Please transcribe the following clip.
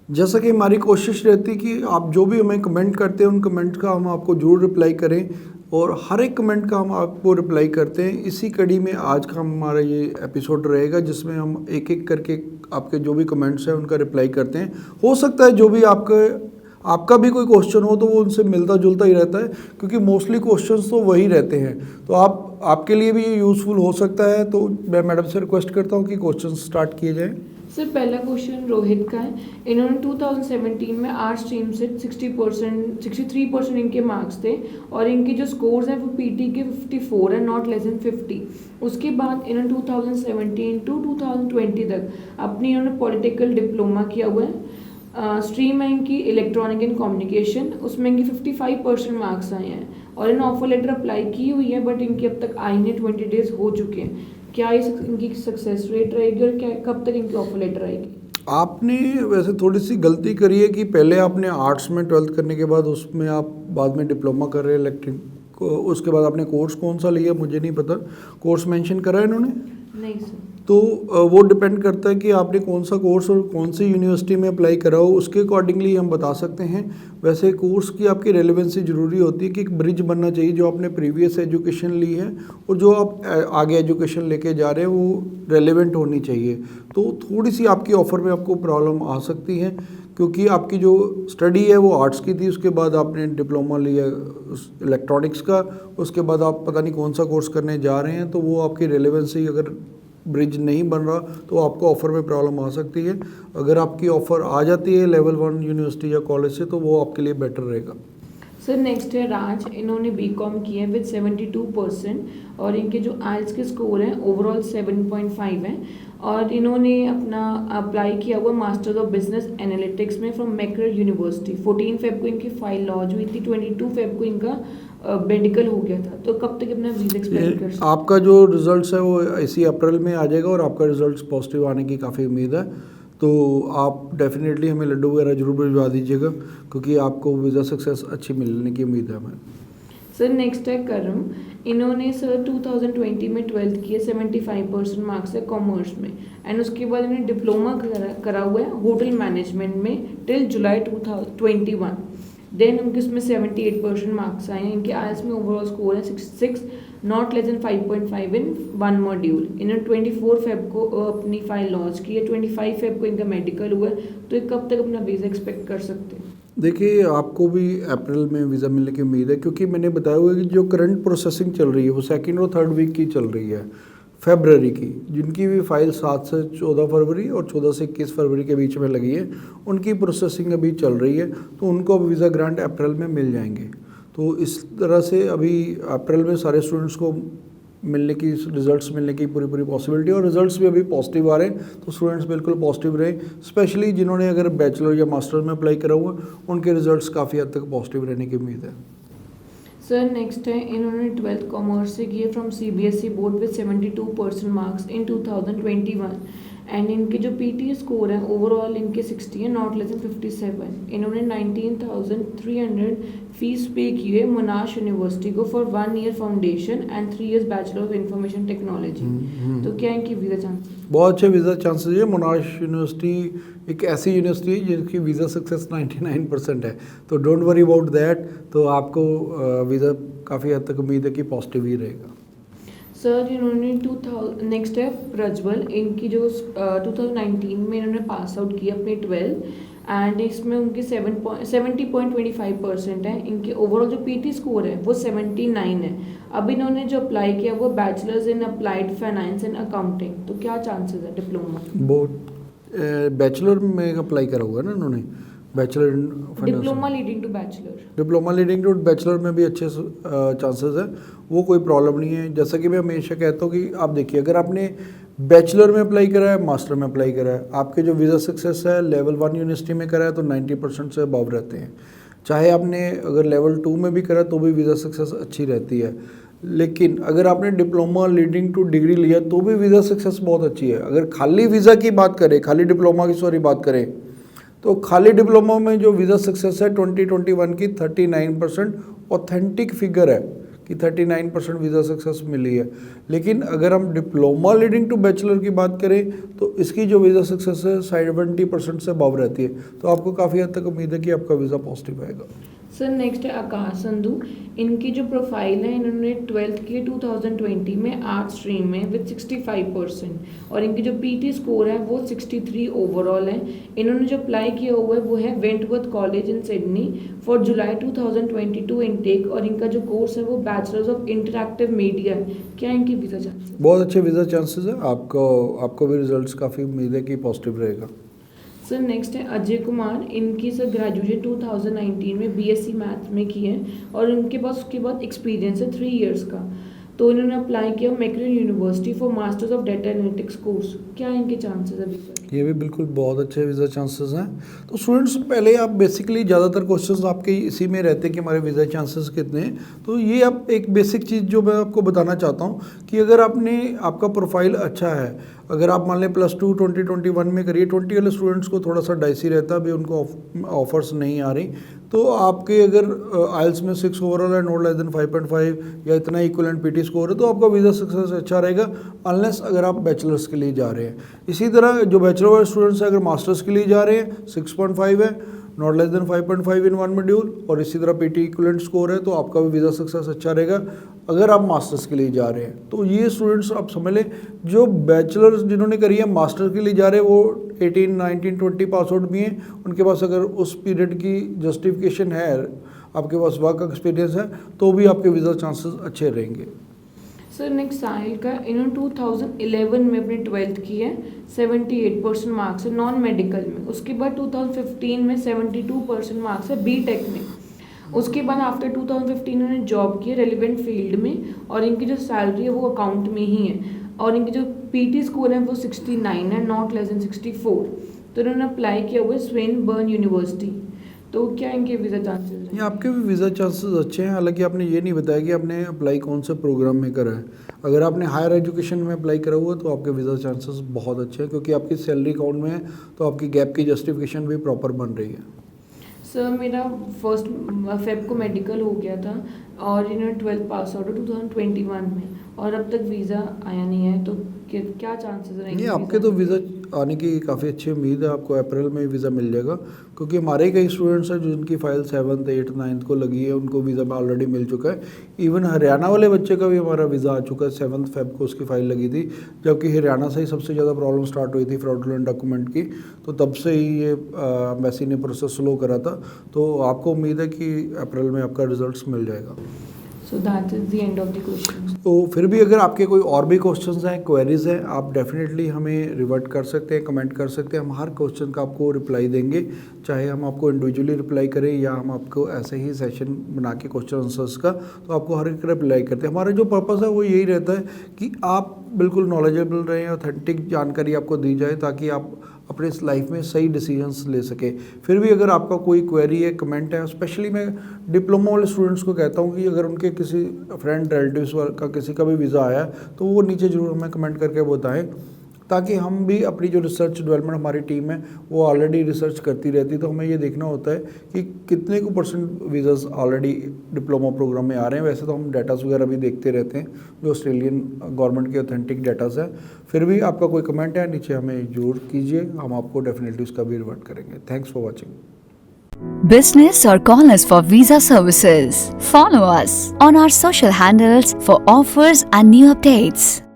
जैसा कि हमारी कोशिश रहती है कि आप जो भी हमें कमेंट करते हैं उन कमेंट का हम आपको ज़रूर रिप्लाई करें, और हर एक कमेंट का हम आपको रिप्लाई करते हैं। इसी कड़ी में आज का हमारा ये एपिसोड रहेगा जिसमें हम एक एक करके आपके जो भी कमेंट्स हैं उनका रिप्लाई करते हैं। हो सकता है जो भी आपका भी कोई क्वेश्चन हो तो वो उनसे मिलता जुलता ही रहता है, क्योंकि मोस्टली क्वेश्चंस तो वही रहते हैं। तो आपके लिए भी ये यूज़फुल हो सकता है। तो मैं मैडम से रिक्वेस्ट करता हूँ कि क्वेश्चन स्टार्ट किए जाएँ। सर पहला क्वेश्चन रोहित का है। इन्होंने 2017 में आर्ट स्ट्रीम से 63% इनके मार्क्स थे और इनके जो स्कोर्स हैं वो पीटी के 54 है, नॉट लेस देन 50। उसके बाद इन्होंने 2017 टू 2020 तक अपनी इन्होंने पॉलिटिकल डिप्लोमा किया हुआ है। स्ट्रीम है इनकी इलेक्ट्रॉनिक एंड कम्युनिकेशन, उसमें इनकी 55% मार्क्स आए हैं और इन्होंने ऑफर लेटर अप्लाई की हुई है, बट इनकी अब तक आई नहीं, 20 डेज हो चुके हैं। क्या इनकी सक्सेस रेट रहेगी और क्या कब तक इनकी ऑफर लेटर आएगी? आपने वैसे थोड़ी सी गलती करी है कि पहले आपने आर्ट्स में 12th करने के बाद उसमें आप बाद में डिप्लोमा कर रहे हैं इलेक्ट्रिक को, उसके बाद आपने कोर्स कौन सा लिया मुझे नहीं पता, कोर्स मेंशन करा है इन्होंने? नहीं सर। तो वो डिपेंड करता है कि आपने कौन सा कोर्स और कौन सी यूनिवर्सिटी में अप्लाई करा हो, उसके अकॉर्डिंगली हम बता सकते हैं। वैसे कोर्स की आपकी रेलेवेंसी ज़रूरी होती है कि एक ब्रिज बनना चाहिए जो आपने प्रीवियस एजुकेशन ली है और जो आप आगे एजुकेशन लेके जा रहे हैं वो रेलेवेंट होनी चाहिए। तो थोड़ी सी आपकी ऑफ़र में आपको प्रॉब्लम आ सकती है, क्योंकि आपकी जो स्टडी है वो आर्ट्स की थी, उसके बाद आपने डिप्लोमा लिया इलेक्ट्रॉनिक्स का, उसके बाद आप पता नहीं कौन सा कोर्स करने जा रहे हैं, तो वो आपकी रेलेवेंसी अगर ब्रिज नहीं बन रहा तो आपको ऑफ़र में प्रॉब्लम आ सकती है। अगर आपकी ऑफ़र आ जाती है लेवल 1 यूनिवर्सिटी या कॉलेज से तो वो आपके लिए बेटर रहेगा। सर नेक्स्ट है राज, इन्होंने बीकॉम किया है विद 72% और इनके जो आइल्स के स्कोर हैं ओवरऑल 7.5 हैं और इन्होंने अपना अप्लाई किया हुआ मास्टर्स ऑफ बिजनेस एनालिटिक्स में फ्रॉम मैकरल यूनिवर्सिटी। 14 फेब को इनकी फाइल लॉन्च हुई थी, 22 फेब को इनका मेडिकल हो गया था। तो कब तक अपना वीजा एक्सपेक्ट कर सकते हैं? आपका जो रिजल्ट्स है वो इसी अप्रैल में आ जाएगा और आपका रिजल्ट्स पॉजिटिव आने की काफ़ी उम्मीद है। तो आप डेफिनेटली हमें लड्डू वगैरह जरूर भिजवा दीजिएगा, क्योंकि आपको वीज़ा सक्सेस अच्छी मिलने की उम्मीद है हमें। सर नेक्स्ट है करम, इन्होंने सर 2020 में 12th किया, 75% मार्क्स है कॉमर्स में एंड उसके बाद इन्होंने डिप्लोमा करा हुआ है होटल मैनेजमेंट में टिल जुलाई 2021। देन उनके उसमें 78% मार्क्स आए हैं। इनके आईएलटीएस में ओवरऑल स्कोर है 66, not less than 5.5 in 1 module. इन्होंने 24 फेब को अपनी फाइल लॉन्च की है, 25 फेब को इनका मेडिकल हुआ है। तो ये कब तक अपना वीज़ा एक्सपेक्ट कर सकते हैं? देखिए आपको भी अप्रैल में वीज़ा मिलने की उम्मीद है, क्योंकि मैंने बताया हुआ है कि जो करंट प्रोसेसिंग चल रही है वो 2nd और 3rd वीक की चल रही है फरवरी की। जिनकी भी फाइल 7 से 14 फरवरी और 14 से 21 फरवरी के बीच में लगी है उनकी प्रोसेसिंग अभी चल रही है, तो उनको अब वीज़ा ग्रांट अप्रैल में मिल जाएंगे। तो इस तरह से अभी अप्रैल में सारे स्टूडेंट्स को मिलने की रिजल्ट्स मिलने की पूरी पॉसिबिलिटी, और रिजल्ट्स भी अभी पॉजिटिव आ रहे हैं। तो स्टूडेंट्स बिल्कुल पॉजिटिव रहे, स्पेशली जिन्होंने अगर बैचलर या मास्टर में अप्लाई करा हुआ उनके रिजल्ट्स काफ़ी हद तक पॉजिटिव रहने की उम्मीद है। सर नेक्स्ट है, इन्होंने 12th कॉमर्स से किए from CBSE board with 72% marks in 2021 and इनके जो पीटी स्कोर है ओवरऑल इनके 60 है, नॉट लेस देन 57। इन्होंने 19,300 फीस पे की है मोनाश यूनिवर्सिटी को for 1 year foundation and 3 years bachelor of information technology. तो क्या इनकी वीज़ा चांस? बहुत अच्छे वीज़ा चांसेस है। मोनाश यूनिवर्सिटी एक ऐसी यूनिवर्सिटी है जिसकी वीज़ा सक्सेस 99% है, तो डोंट वरी अबाउट दैट। तो आपको वीज़ा काफ़ी हद तक उम्मीद है कि पॉजिटिव ही रहेगा। सर इन्होंने नेक्स्ट है प्रज्वल, इनकी जो 2019 में इन्होंने पास आउट किया अपने 12 एंड इसमें उनके 70.25% है। इनके ओवरऑल जो पीटी स्कोर है वो 79 है। अब इन्होंने जो अप्लाई किया वो bachelors in applied finance and accounting. तो क्या चांसेस है डिप्लोमा? बहुत बैचलर में अप्लाई करा हुआ है ना इन्होंने, bachelor in diploma leading to bachelor. Diploma leading to bachelor में भी अच्छे चांसेस है, वो कोई प्रॉब्लम नहीं है। जैसा कि मैं हमेशा कहता हूँ कि आप देखिए, अगर आपने बैचलर में अप्लाई करा है, मास्टर में अप्लाई करा है, आपके जो वीज़ा सक्सेस है लेवल 1 यूनिवर्सिटी में करा है तो 90% से अबव रहते हैं। चाहे आपने अगर लेवल 2 में भी करा तो भी वीज़ा सक्सेस अच्छी रहती है। लेकिन अगर आपने डिप्लोमा लीडिंग टू डिग्री लिया तो भी वीज़ा सक्सेस बहुत अच्छी है। अगर खाली वीज़ा की बात करें, खाली डिप्लोमा की बात करें, तो खाली डिप्लोमा में जो वीज़ा सक्सेस है 2021 की 39% ऑथेंटिक फिगर है कि 39% वीज़ा सक्सेस मिली है। लेकिन अगर हम डिप्लोमा लीडिंग टू बैचलर की बात करें तो इसकी जो वीज़ा सक्सेस है 70% से अबव रहती है, तो आपको काफ़ी हद तक उम्मीद है कि आपका वीज़ा पॉजिटिव आएगा। सर नेक्स्ट है आकाश संधू। इनकी जो प्रोफाइल है, इन्होंने 12th की 2020 में आर्ट स्ट्रीम में विद 65% और इनकी जो पीटी स्कोर है वो 63 ओवरऑल है। इन्होंने जो अप्लाई किया हुआ है वो है Wentworth college in Sydney for July 2022 intake और इनका जो कोर्स है वो बैचलर्स ऑफ इंटरैक्टिव मीडिया है। क्या इनकी वीज़ा चांसेस? बहुत अच्छे वीज़ा चांसेस है, आपको भी रिजल्ट्स काफ़ी उम्मीद है कि पॉजिटिव रहेगा। सर नेक्स्ट है अजय कुमार। इनकी सर ग्रेजुएशन 2019 में बीएससी मैथ में की है और इनके पास उसके बाद एक्सपीरियंस है 3 इयर्स का। तो इन्होंने अप्लाई किया mackerel university for masters of data analytics course. क्या इनके चांसेस अभी तक? ये भी बिल्कुल बहुत अच्छे वीज़ा चांसेस हैं। तो स्टूडेंट्स पहले आप बेसिकली ज़्यादातर क्वेश्चंस आपके इसी में रहते हैं कि हमारे वीज़ा चांसेस कितने हैं। तो ये आप एक बेसिक चीज़ जो मैं आपको बताना चाहता हूँ कि अगर आपका प्रोफाइल अच्छा है, अगर आप मान लें +2 2021 में करिए, 20 वाले स्टूडेंट्स को थोड़ा सा डाइसी रहता है, अभी उनको ऑफर्स नहीं आ रही, तो आपके अगर आइल्स में 6 ओवरऑल है, नॉट लेस देन 5.5 या इतना इक्वलेंट पीटी स्कोर है, तो आपका वीज़ा सक्सेस अच्छा रहेगा, अनलेस अगर आप बैचलर्स के लिए जा रहे हैं। इसी तरह जो बैचलर वाले स्टूडेंट्स हैं, अगर मास्टर्स के लिए जा रहे हैं 6.5 है, not less than 5.5 in 1 module और इसी तरह पीटी इक्वलेंट स्कोर है, तो आपका भी वीज़ा सक्सेस अच्छा रहेगा अगर आप मास्टर्स के लिए जा रहे हैं। तो ये स्टूडेंट्स आप समझ लें, जो बैचलर्स जिन्होंने करी है मास्टर के लिए जा रहे हैं वो 18, 19, 20 पास आउट भी हैं, उनके पास अगर उस पीरियड की जस्टिफिकेशन है, आपके पास वर्क एक्सपीरियंस है, तो भी आपके वीज़ा चांसेस अच्छे रहेंगे। सर नेक्स्ट साहिल का। इन्होंने 2011 में अपनी 12th की है, 78% मार्क्स है नॉन मेडिकल में। उसके बाद 2015 में 72% मार्क्स है बीटेक में। उसके बाद आफ्टर 2015 इन्होंने जॉब की है रेलिवेंट फील्ड में और इनकी जो सैलरी है वो अकाउंट में ही है और इनकी जो पीटी स्कोर है वो 69 है, नॉट लेस देन 64। तो इन्होंने अप्लाई किया हुआ है स्वेनबर्न यूनिवर्सिटी। तो क्या इनके वीज़ा चांसेस हैं? ये आपके भी वीज़ा चांसेस अच्छे हैं, हालांकि आपने ये नहीं बताया कि आपने अप्लाई कौन से प्रोग्राम में करा है। अगर आपने हायर एजुकेशन में अप्लाई करा हुआ तो आपके वीज़ा चांसेस बहुत अच्छे हैं, क्योंकि आपकी सैलरी अकाउंट में है, तो आपकी गैप की जस्टिफिकेशन भी प्रॉपर बन रही है। सर मेरा 1 फेब को मेडिकल हो गया था और इन्होंने 12th पास आउट 2021 में और अब तक वीज़ा आया नहीं है, तो क्या चांसेस रहेंगे? नहीं, आपके तो वीज़ा आने की काफ़ी अच्छी उम्मीद है, आपको अप्रैल में वीज़ा मिल जाएगा, क्योंकि हमारे कई स्टूडेंट्स हैं जिनकी फ़ाइल 7th, 8th, 9th को लगी है, उनको वीज़ा ऑलरेडी मिल चुका है। इवन हरियाणा वाले बच्चे का भी हमारा वीज़ा आ चुका है, 7 फेब को उसकी फ़ाइल लगी थी, जबकि हरियाणा से ही सबसे ज़्यादा प्रॉब्लम स्टार्ट हुई थी फ्रॉडुलेंट डॉक्यूमेंट की, तो तब से ही ये एम्बेसी ने प्रोसेस स्लो करा था। तो आपको उम्मीद है कि अप्रैल में आपका रिजल्ट्स मिल जाएगा। So that is the end of the question. तो फिर भी अगर आपके कोई और भी क्वेश्चंस हैं, क्वेरीज हैं, आप डेफिनेटली हमें रिवर्ट कर सकते हैं, कमेंट कर सकते हैं। हम हर क्वेश्चन का आपको रिप्लाई देंगे, चाहे हम आपको इंडिविजुअली रिप्लाई करें या हम आपको ऐसे ही सेशन बना के क्वेश्चन आंसर्स का, तो आपको हर एक रिप्लाई करते हैं। हमारा जो पर्पस है वो यही रहता है कि आप बिल्कुल नॉलेजेबल रहें, ऑथेंटिक जानकारी आपको दी जाए, ताकि आप अपने इस लाइफ में सही डिसीजंस ले सके। फिर भी अगर आपका कोई क्वेरी है, कमेंट है, स्पेशली मैं डिप्लोमा वाले स्टूडेंट्स को कहता हूँ कि अगर उनके किसी फ्रेंड रिलेटिव्स का किसी का भी वीज़ा आया है तो वो नीचे ज़रूर हमें कमेंट करके बताएं, ताकि हम भी अपनी जो रिसर्च डेवलपमेंट हमारी टीम है वो ऑलरेडी रिसर्च करती रहती है, तो हमें ये देखना होता है कि कितने को % वीज़ास ऑलरेडी डिप्लोमा प्रोग्राम में आ रहे हैं। वैसे तो हम डाटास वगैरह भी देखते रहते हैं जो ऑस्ट्रेलियन गवर्नमेंट के ऑथेंटिक डाटास है। फिर भी आपका कोई कमेंट है नीचे हमें जरूर कीजिए, हम आपको डेफिनेटली उसका भी रिवर्ट करेंगे। Thanks for watching. Business or call us for visa services. Follow us on our social handles for offers and new updates.